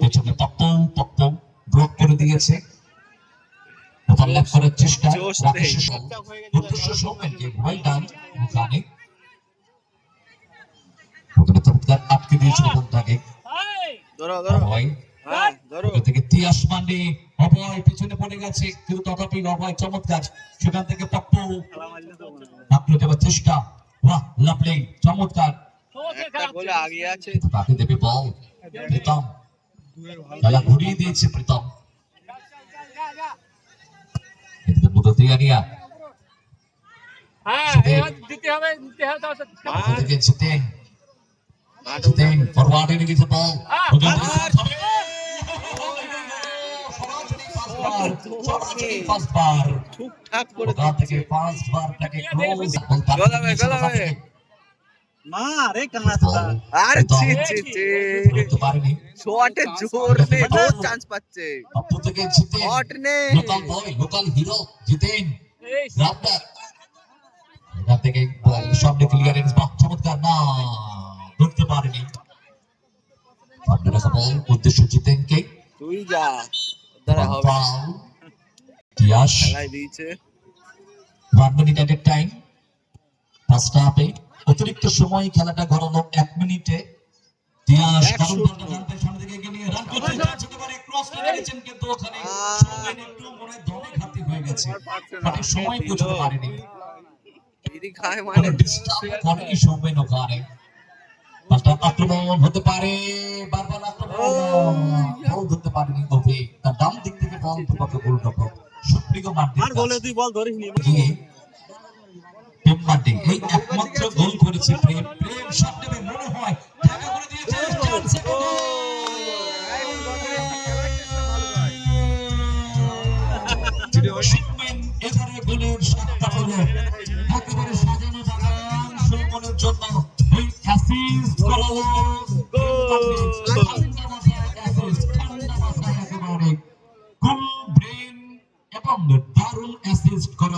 পেছনে তপ্ত ব্লক করে দিয়েছে। ওভারল্যাপ করার চেষ্টা রাকেশের উদ্দেশ্য সৌমেনকে ওয়েল ডান ওখানে ওখানে চমৎকার আটকে দিয়েছিল বলটাকে। ওখান থেকে তিয়াস মান্ডি অভয় পিছনে পড়ে গেছে কিন্তু তথাপি অভয় চমৎকার সেখান থেকে পপ্পু আপনি দেওয়ার চেষ্টা। বাহ লাভলি চমৎকার তাকে দেবে বল প্রীতম খেলা ঘুরিয়ে দিয়েছে প্রীতম চান্স পাচ্ছে লোকাল হিরো জিতেন থেকে সামনে ক্লিয়ারেন্স বাহ চমৎকার না ধরতে পারেনি বল উদ্দেশ্য জিতেনকে তুই যা তিয়াস দিয়েছে 1 মিনিট এট এ টাইম ফার্স্ট হাফে অতিরিক্ত সময় খেলাটা গড়ালো 1 মিনিটে। তিয়াস সামনে দিকে এগিয়ে নিয়ে রান করতে যাচ্ছে এবারে ক্রস করেছেন কিন্তু ওখানে সৌমেন একটু মনে দমে ঘাটতি হয়ে গেছে মানে সময় পৌঁছতে পারেনি ডিস্টার্ব করেনি সৌমেন ওখানে পাল্টা আক্রমণ হতে পারে বারবার আক্রমণ বল ধরতে পারেনি তবে তার ডান দিক থেকে বল তোমাকে গোলরক্ষক সুপ্রিয় মার্টিন গোলে তুই বল ধরিসনি টিম মার্টিন এই একমাত্র গোল করেছে প্রেম শট নেবে মনে হয় জায়গা করে দিয়েছে চান্স সৌমেন এবারে গোলের সাতটা হলো একেবারে সাজানো বাগান সৌমেনের জন্য এই অ্যাসিস্ট করালো গোল ব্রেন এবং দারুণ অ্যাসিস্ট করা